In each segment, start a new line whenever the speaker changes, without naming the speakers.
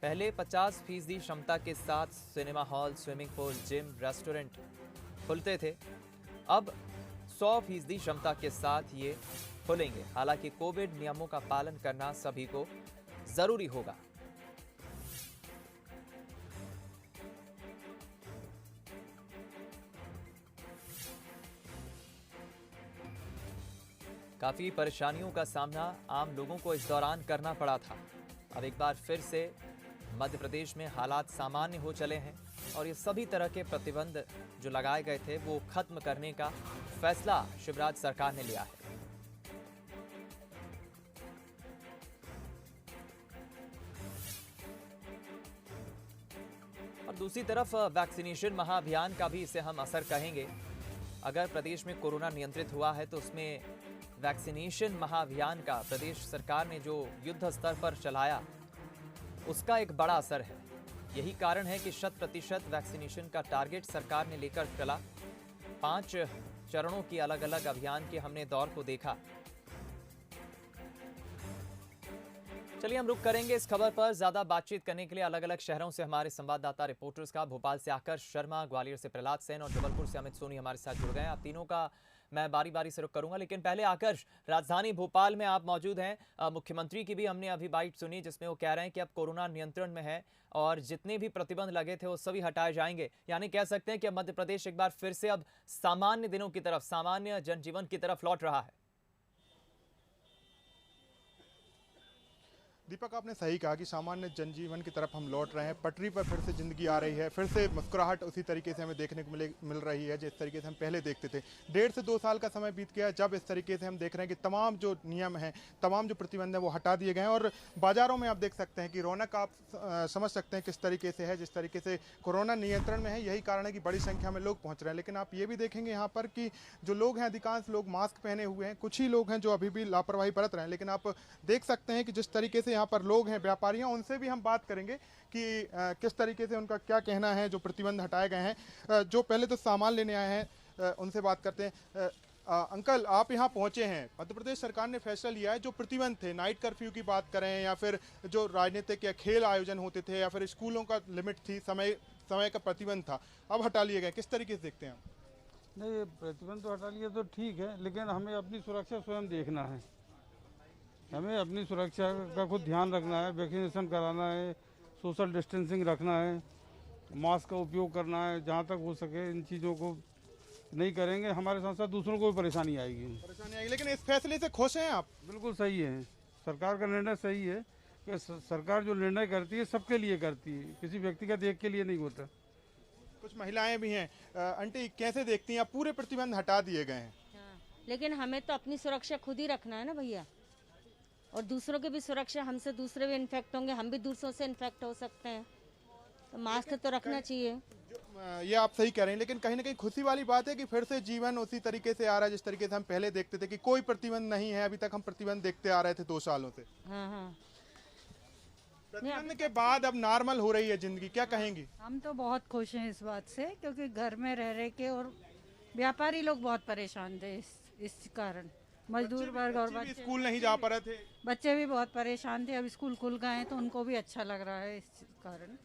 पहले 50% क्षमता के साथ cinema hall, swimming pool, gym, restaurant खुलते थे। अब 100% क्षमता के साथ ये खुलेंगे। हालांकि कोविड नियमों का पालन करना सभी को जरूरी होगा। काफी परेशानियों का सामना आम लोगों को इस दौरान करना पड़ा था। अब एक बार फिर से मध्य प्रदेश में हालात सामान्य हो चले हैं और ये सभी तरह के प्रतिबंध जो लगाए गए थे वो खत्म करने का फैसला शिवराज सरकार ने लिया है। और दूसरी तरफ वैक्सीनेशन महाअभियान का भी इसे हम असर कहेंगे। अगर प्रदेश में कोरोना नियंत्रित हुआ है तो उसमें वैक्सीनेशन महाअभियान का प्रदेश सरकार ने जो युद्ध स्तर पर चलाया उसका एक बड़ा असर है। यही कारण है कि 100% वैक्सीनेशन का टारगेट सरकार ने लेकर चला। 5 चरणों की अलग अलग अभियान के हमने दौर को देखा। चलिए हम रुक करेंगे इस खबर पर। ज्यादा बातचीत करने के लिए अलग अलग शहरों से हमारे संवाददाता रिपोर्टर्स का, भोपाल से आकर्ष शर्मा, ग्वालियर से प्रहलाद सेन और जबलपुर से अमित सोनी हमारे साथ जुड़ गए हैं। आप तीनों का मैं बारी बारी से रुक करूंगा, लेकिन पहले आकर्ष, राजधानी भोपाल में आप मौजूद हैं। मुख्यमंत्री की भी हमने अभी बाइट सुनी जिसमें वो कह रहे हैं कि अब कोरोना नियंत्रण में है और जितने भी प्रतिबंध लगे थे वो सभी हटाए जाएंगे। यानी कह सकते हैं कि मध्य प्रदेश एक बार फिर से अब सामान्य दिनों की तरफ, सामान्य जनजीवन की तरफ लौट रहा है।
दीपक, आपने सही कहा कि सामान्य जनजीवन की तरफ हम लौट रहे हैं। पटरी पर फिर से जिंदगी आ रही है, फिर से मुस्कुराहट उसी तरीके से हमें देखने को मिल रही है जिस तरीके से हम पहले देखते थे। 1.5 से 2 साल का समय बीत गया जब इस तरीके से हम देख रहे हैं कि तमाम जो नियम हैं, तमाम जो प्रतिबंध हैं वो हटा दिए गए हैं और बाजारों में आप देख सकते हैं कि रौनक आप समझ सकते हैं किस तरीके से है। जिस तरीके से कोरोना नियंत्रण में है, यही कारण है कि बड़ी संख्या में लोग पहुँच रहे हैं। लेकिन आप ये भी देखेंगे यहाँ पर कि जो लोग हैं, अधिकांश लोग मास्क पहने हुए हैं। कुछ ही लोग हैं जो अभी भी लापरवाही बरत रहे हैं। लेकिन आप देख सकते हैं कि जिस तरीके से यहाँ पर लोग हैं, व्यापारियों, उनसे भी हम बात करेंगे कि किस तरीके से उनका क्या कहना है जो प्रतिबंध हटाए गए हैं। जो पहले तो सामान लेने आए हैं उनसे बात करते हैं। अंकल, आप यहाँ पहुंचे हैं, मध्य प्रदेश सरकार ने फैसला लिया है जो प्रतिबंध थे, नाइट कर्फ्यू की बात करें या फिर जो राजनीतिक या खेल आयोजन होते थे या फिर स्कूलों का लिमिट थी, समय का प्रतिबंध था, अब हटा लिए गए। किस तरीके से देखते हैं आप?
नहीं, प्रतिबंध तो हटा लिया तो ठीक है, लेकिन हमें अपनी सुरक्षा स्वयं देखना है। हमें अपनी सुरक्षा का खुद ध्यान रखना है, वैक्सीनेशन कराना है, सोशल डिस्टेंसिंग रखना है, मास्क का उपयोग करना है। जहाँ तक हो सके इन चीज़ों को नहीं करेंगे, हमारे साथ साथ दूसरों को भी परेशानी आएगी।
लेकिन इस फैसले से खुश हैं आप?
बिल्कुल सही है, सरकार का निर्णय सही है कि सरकार जो निर्णय करती है सबके लिए करती है, किसी व्यक्तिगत एक के लिए नहीं होता।
कुछ महिलाएं भी हैं। आंटी, कैसे देखती हैं? आप पूरे प्रतिबंध हटा दिए गए हैं।
हाँ, लेकिन हमें तो अपनी सुरक्षा खुद ही रखना है ना भैया, और दूसरों की भी सुरक्षा। हमसे दूसरे भी इन्फेक्ट होंगे, हम भी दूसरों से इन्फेक्ट हो सकते हैं, तो मास्क तो रखना चाहिए।
ये आप सही कह रहे हैं, लेकिन कहीं ना कहीं खुशी वाली बात है कि फिर से जीवन उसी तरीके से आ रहा है जिस तरीके से हम पहले देखते थे कि कोई प्रतिबंध नहीं है। अभी तक हम प्रतिबंध देखते आ रहे थे 2 सालों से।
हाँ हाँ,
प्रतिबंध के बाद अब नॉर्मल हो रही है जिंदगी, क्या कहेंगी?
हम तो बहुत खुश हैं इस बात से, क्योंकि घर में रह के और व्यापारी लोग बहुत परेशान थे इस कारण। मजदूर वर्ग और
बच्चे भी स्कूल नहीं जा पा रहे थे।
बच्चे भी बहुत परेशान थे। अब स्कूल खुल गए हैं तो उनको भी अच्छा लग रहा है, इस कारण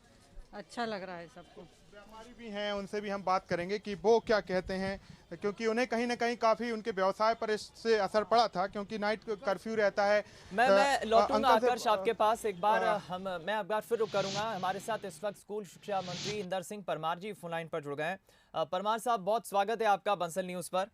अच्छा लग रहा है सबको।
व्यापारी भी हैं, उनसे भी हम बात करेंगे कि वो क्या कहते हैं, क्योंकि उन्हें कहीं ना कहीं काफी उनके व्यवसाय पर इससे असर पड़ा था, क्योंकि नाइट कर्फ्यू रहता है।
मैं लौटूंगा आकर्ष आपके पास एक बार। मैं एक बार फिर रुक करूंगा। हमारे साथ इस वक्त स्कूल शिक्षा मंत्री इंदर सिंह परमार जी फोन लाइन पर जुड़ गए हैं। परमार साहब, बहुत स्वागत है आपका बंसल न्यूज पर।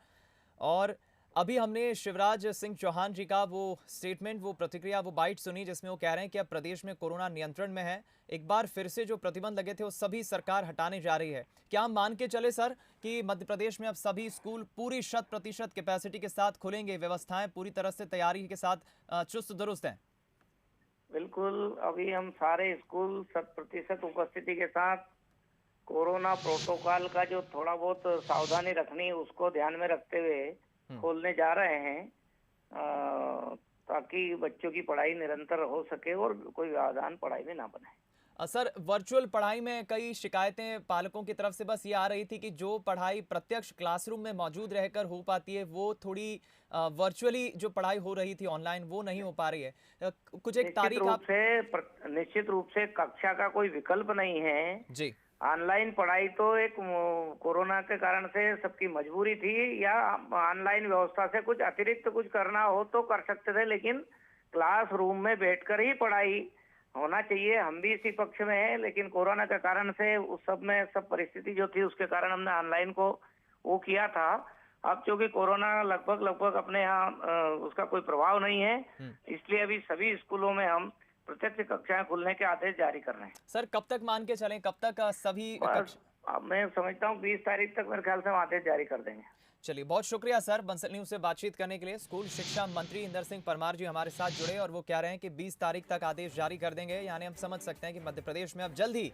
और अभी हमने शिवराज सिंह चौहान जी का वो स्टेटमेंट, वो प्रतिक्रिया, वो बाइट सुनी जिसमें वो कह रहे हैं कि अब प्रदेश में कोरोना नियंत्रण में है। एक बार फिर से जो प्रतिबंध लगे थे वो सभी सरकार हटाने जा रही है। क्या हम मान के चले सर कि मध्य प्रदेश में अब सभी स्कूल पूरी 100% कैपेसिटी के साथ खुलेंगे, व्यवस्थाएं पूरी तरह से तैयारी के साथ चुस्त दुरुस्त हैं?
बिल्कुल, अभी हम सारे स्कूल 100% उपस्थिति के साथ कोरोना प्रोटोकॉल का जो थोड़ा बहुत सावधानी रखनी है उसको ध्यान में रखते हुए खोलने जा रहे हैं, ताकि बच्चों की पढ़ाई निरंतर हो सके और कोई व्यवधान पढ़ाई में ना बने।
सर, वर्चुअल पढ़ाई में कई शिकायतें पालकों की तरफ से बस ये आ रही थी कि जो पढ़ाई प्रत्यक्ष क्लासरूम में मौजूद रहकर हो पाती है वो थोड़ी वर्चुअली जो पढ़ाई हो रही थी ऑनलाइन वो नहीं हो पा रही है। कुछ एक तारीख आप
निश्चित रूप से कक्षा का कोई विकल्प नहीं है
जी।
ऑनलाइन पढ़ाई तो एक कोरोना के कारण से सबकी मजबूरी थी, या ऑनलाइन व्यवस्था से कुछ अतिरिक्त कुछ करना हो तो कर सकते थे, लेकिन क्लासरूम में बैठकर ही पढ़ाई होना चाहिए। हम भी इसी पक्ष में हैं, लेकिन कोरोना के कारण से उस सब में सब परिस्थिति जो थी उसके कारण हमने ऑनलाइन को वो किया था। अब चूंकि कोरोना लगभग अपने यहाँ उसका कोई प्रभाव नहीं है, इसलिए अभी सभी स्कूलों में हम प्रत्यक्ष कक्षाएं खुलने के आदेश जारी कर रहे हैं।
सर, कब तक मान के चलें, कब तक सभी
अब मैं समझता हूँ 20 तारीख तक मेरे ख्याल से हम आदेश जारी कर देंगे।
चलिए, बहुत शुक्रिया सर बंसल न्यूज से बातचीत करने के लिए। स्कूल शिक्षा मंत्री इंदर सिंह परमार जी हमारे साथ जुड़े और वो कह रहे हैं कि 20 तारीख तक आदेश जारी कर देंगे। यानी हम समझ सकते हैं कि मध्य प्रदेश में अब जल्द ही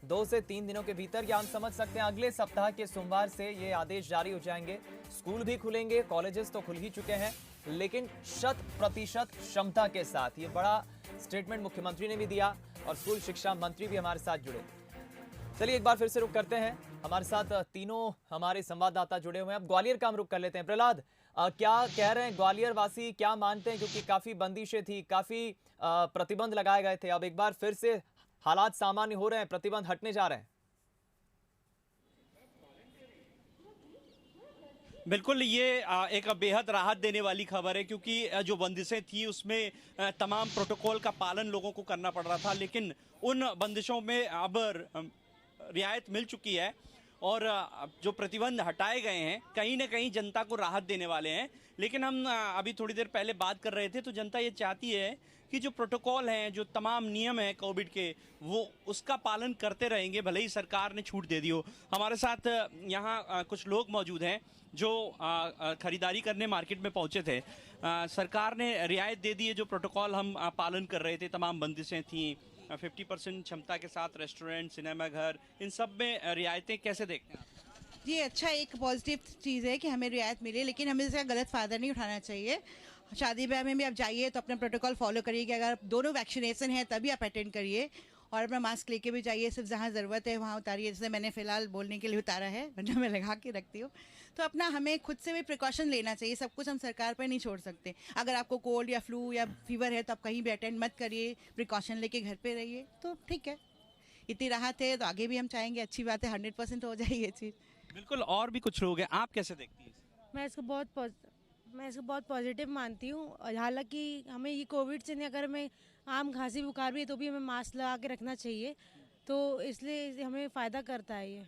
2 से 3 दिनों के भीतर, या हम समझ सकते हैं अगले सप्ताह के सोमवार से ये आदेश जारी हो जाएंगे। स्कूल भी खुलेंगे, कॉलेजेस तो खुल ही चुके हैं, लेकिन 100% क्षमता के साथ। ये बड़ा स्टेटमेंट मुख्यमंत्री ने भी दिया और स्कूल शिक्षा मंत्री भी हमारे साथ जुड़े। चलिए एक बार फिर से रुक करते हैं, हमारे साथ तीनों हमारे संवाददाता जुड़े हुए हैं। अब ग्वालियर का हम रुक कर लेते हैं। प्रहलाद, क्या कह रहे हैं ग्वालियर वासी, क्या मानते हैं, क्योंकि काफी बंदिशें थी, काफी प्रतिबंध लगाए गए थे, अब एक बार फिर से हालात सामान्य हो रहे हैं, प्रतिबंध हटने जा रहे हैं?
बिल्कुल, ये एक बेहद राहत देने वाली खबर है, क्योंकि जो बंदिशें थी उसमें तमाम प्रोटोकॉल का पालन लोगों को करना पड़ रहा था, लेकिन उन बंदिशों में अब रियायत मिल चुकी है और जो प्रतिबंध हटाए गए हैं कहीं ना कहीं जनता को राहत देने वाले हैं। लेकिन हम अभी थोड़ी देर पहले बात कर रहे थे तो जनता ये चाहती है कि जो प्रोटोकॉल हैं, जो तमाम नियम हैं कोविड के, वो उसका पालन करते रहेंगे, भले ही सरकार ने छूट दे दी हो। हमारे साथ यहाँ कुछ लोग मौजूद हैं जो खरीदारी करने मार्केट में पहुंचे थे। सरकार ने रियायत दे दी है, जो प्रोटोकॉल हम पालन कर रहे थे, तमाम बंदिशें थीं, 50% क्षमता के साथ रेस्टोरेंट, सिनेमा घर, इन सब में रियायतें कैसे देखते हैं?
ये अच्छा एक पॉजिटिव चीज़ है कि हमें रियायत मिले, लेकिन हमें इसका गलत फ़ायदा नहीं उठाना चाहिए। शादी ब्याह में भी आप जाइए तो अपना प्रोटोकॉल फॉलो करिए कि अगर दोनों वैक्सीनेशन है तभी आप अटेंड करिए, और अपना मास्क लेके भी जाइए, सिर्फ जहाँ ज़रूरत है वहाँ उतारिए। जैसे मैंने फ़िलहाल बोलने के लिए उतारा है, वरना मैं लगा के रखती हूँ। तो अपना हमें खुद से भी प्रिकॉशन लेना चाहिए, सब कुछ हम सरकार पर नहीं छोड़ सकते। अगर आपको कोल्ड या फ्लू या फीवर है तो आप कहीं भी अटेंड मत करिए, प्रिकॉशन लेके घर पे रहिए, तो ठीक है। इतनी राहत है तो आगे भी हम चाहेंगे, अच्छी बात है, 100% हो जाए ये चीज़।
बिल्कुल, और भी कुछ लोग हैं, आप कैसे देखती हैं?
मैं इसको बहुत पॉजिटिव मानती हूँ। हालांकि हमें ये कोविड से नहीं, अगर हमें आम खांसी बुखार भी है तो भी हमें मास्क लगा के रखना चाहिए, तो इसलिए हमें फ़ायदा करता है ये।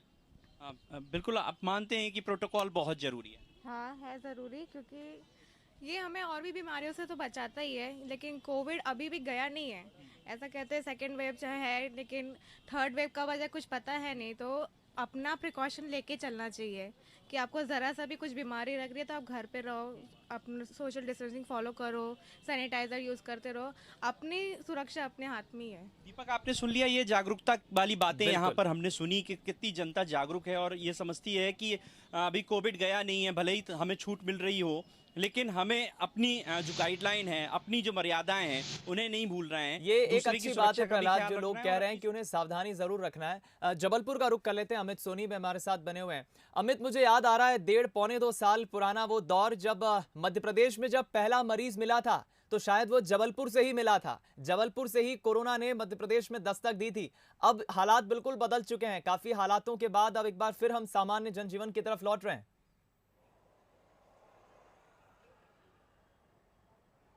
बिल्कुल, आप मानते हैं कि प्रोटोकॉल बहुत ज़रूरी है?
हाँ, है ज़रूरी, क्योंकि ये हमें और भी बीमारियों से तो बचाता ही है, लेकिन कोविड अभी भी गया नहीं है। ऐसा कहते हैं सेकेंड वेव चाहे है, लेकिन थर्ड वेव कब आ जाए कुछ पता है नहीं, तो अपना प्रिकॉशन लेके चलना चाहिए कि आपको ज़रा सा भी कुछ बीमारी लग रही है तो आप घर पे रहो, अपना सोशल डिस्टेंसिंग फॉलो करो, सैनिटाइज़र यूज़ करते रहो, अपनी सुरक्षा अपने हाथ में ही है।
दीपक, आपने सुन लिया ये जागरूकता वाली बातें, यहाँ पर हमने सुनी कि कितनी जनता जागरूक है और ये समझती है कि अभी कोविड गया नहीं है, भले ही हमें छूट मिल रही हो, लेकिन हमें अपनी जो गाइडलाइन है, अपनी जो मर्यादाएं हैं, उन्हें नहीं भूल रहे हैं।
ये एक अच्छी बात है प्रहलाद, जो लोग कह रहे हैं कि उन्हें सावधानी जरूर रखना है। जबलपुर का रुख कर लेते हैं, अमित सोनी में हमारे साथ बने हुए हैं। अमित, मुझे याद आ रहा है 1.5-2 साल पुराना वो दौर जब मध्य प्रदेश में जब पहला मरीज मिला था तो शायद वो जबलपुर से ही मिला था, जबलपुर से ही कोरोना ने मध्य प्रदेश में दस्तक दी थी। अब हालात बिल्कुल बदल चुके हैं, काफी हालातों के बाद अब एक बार फिर हम सामान्य जनजीवन की तरफ लौट रहे हैं।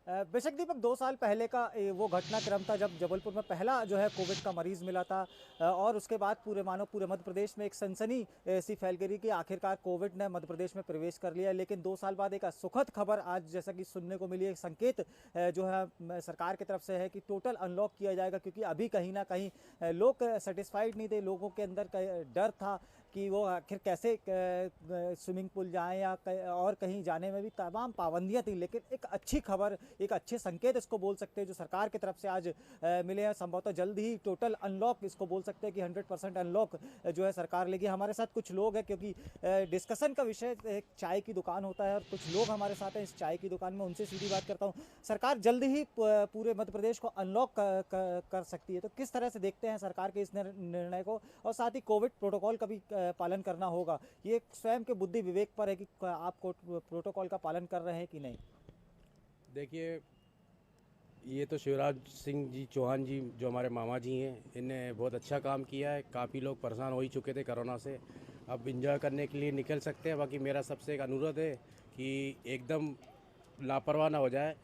बेशक दीपक, 2 साल पहले का वो घटनाक्रम था जब जबलपुर में पहला जो है कोविड का मरीज मिला था, और उसके बाद पूरे मध्य प्रदेश में एक सनसनी सी फैल गई कि आखिरकार कोविड ने मध्य प्रदेश में प्रवेश कर लिया। लेकिन 2 साल बाद एक सुखद खबर आज जैसा कि सुनने को मिली, एक संकेत जो है सरकार की तरफ से है कि टोटल अनलॉक किया जाएगा, क्योंकि अभी कहीं ना कहीं लोग सेटिस्फाइड नहीं थे, लोगों के अंदर डर था कि वो आखिर कैसे स्विमिंग पूल जाएं या और कहीं जाने में भी तमाम पाबंदियां थी। लेकिन एक अच्छी खबर, एक अच्छे संकेत इसको बोल सकते हैं जो सरकार की तरफ से आज मिले हैं। संभवतः जल्द ही टोटल अनलॉक इसको बोल सकते हैं कि 100% अनलॉक जो है सरकार लेगी। हमारे साथ कुछ लोग हैं, क्योंकि डिस्कशन का विषय एक चाय की दुकान होता है और कुछ लोग हमारे साथ हैं इस चाय की दुकान में, उनसे सीधी बात करता हूँ। सरकार जल्द ही पूरे मध्य प्रदेश को अनलॉक कर सकती है, तो किस तरह से देखते हैं सरकार के इस निर्णय को? और साथ ही कोविड प्रोटोकॉल का भी पालन करना होगा, ये स्वयं के बुद्धि विवेक पर है कि आप प्रोटोकॉल का पालन कर रहे हैं कि नहीं।
देखिए, ये तो शिवराज सिंह जी चौहान जी जो हमारे मामा जी हैं, इन्हें बहुत अच्छा काम किया है। काफ़ी लोग परेशान हो ही चुके थे कोरोना से, अब इंजॉय करने के लिए निकल सकते हैं। बाकी मेरा सबसे एक अनुरोध है कि एकदम लापरवाह ना हो जाए,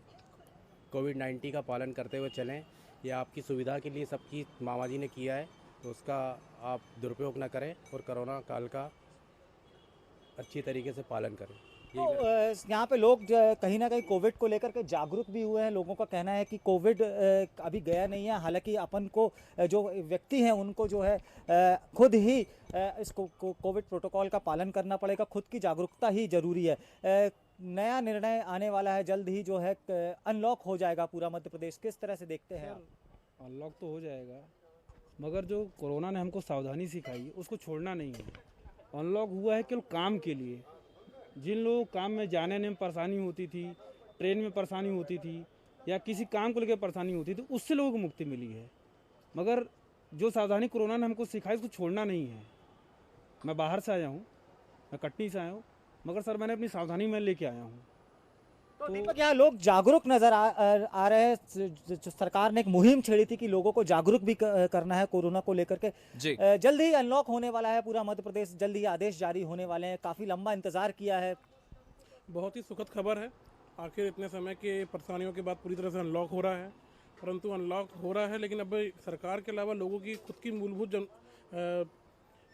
कोविड-19 का पालन करते हुए चलें। ये आपकी सुविधा के लिए सबकी मामा जी ने किया है, तो उसका आप दुरुपयोग ना करें और कोरोना काल का अच्छी तरीके से पालन करें।
तो यहाँ पे लोग कहीं ना कहीं कोविड को लेकर के जागरूक भी हुए हैं। लोगों का कहना है कि कोविड अभी गया नहीं है, हालांकि अपन को जो व्यक्ति हैं उनको जो है खुद ही इसको कोविड प्रोटोकॉल का पालन करना पड़ेगा, खुद की जागरूकता ही जरूरी है। नया निर्णय आने वाला है, जल्द ही जो है अनलॉक हो जाएगा पूरा मध्य प्रदेश, किस तरह से देखते हैं आप?
अनलॉक तो हो जाएगा, मगर जो कोरोना ने हमको सावधानी सिखाई उसको छोड़ना नहीं है। अनलॉक हुआ है केवल काम के लिए। जिन लोगों को काम में जाने में परेशानी होती थी, ट्रेन में परेशानी होती थी या किसी काम को लेकर परेशानी होती थी, उससे लोगों को मुक्ति मिली है। मगर जो सावधानी कोरोना ने हमको सिखाई उसको छोड़ना नहीं है। मैं बाहर से आया हूँ, मैं कटनी से आया हूँ, मगर सर मैंने अपनी सावधानी में लेके आया हूँ।
तो दीपक, यहाँ लोग जागरूक नजर आ रहे हैं। जो सरकार ने एक मुहिम छेड़ी थी कि लोगों को जागरूक भी करना है कोरोना को लेकर के। जल्द ही अनलॉक होने वाला है पूरा मध्य प्रदेश, जल्द ही आदेश जारी होने वाले हैं। काफी लंबा इंतजार किया है,
बहुत ही सुखद खबर है। आखिर इतने समय के परेशानियों के बाद पूरी तरह से अनलॉक हो रहा है। परंतु अनलॉक हो रहा है, लेकिन अब सरकार के अलावा लोगों की खुद की मूलभूत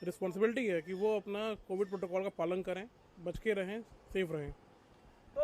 रिस्पॉन्सिबिलिटी है कि वो अपना कोविड प्रोटोकॉल का पालन करें, बच के रहें, सेफ रहें।
तो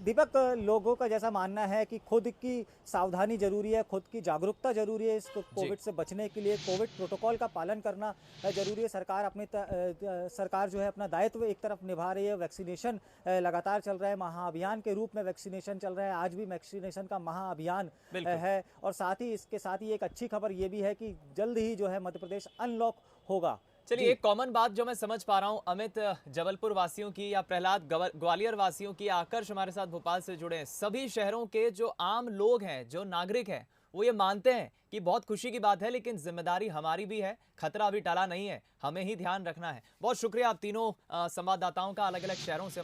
दीपक, लोगों का जैसा मानना है कि खुद की सावधानी जरूरी है, खुद की जागरूकता जरूरी है। इसको कोविड से बचने के लिए कोविड प्रोटोकॉल का पालन करना जरूरी है। सरकार जो है अपना दायित्व एक तरफ निभा रही है। वैक्सीनेशन लगातार चल रहा है, महाअभियान के रूप में वैक्सीनेशन चल रहा है। आज भी वैक्सीनेशन का महाअभियान है। और साथ ही इसके साथ ही एक अच्छी खबर ये भी है कि जल्द ही जो है मध्य प्रदेश अनलॉक होगा।
चलिए, एक कॉमन बात जो मैं समझ पा रहा हूं, अमित जबलपुर वासियों की या प्रहलाद ग्वालियर वासियों की, आकर्ष हमारे साथ भोपाल से जुड़े हैं, सभी शहरों के जो आम लोग हैं, जो नागरिक हैं, वो ये मानते हैं कि बहुत खुशी की बात है, लेकिन जिम्मेदारी हमारी भी है। खतरा अभी टला नहीं है, हमें ही ध्यान रखना है। बहुत शुक्रिया आप तीनों संवाददाताओं का, अलग अलग शहरों से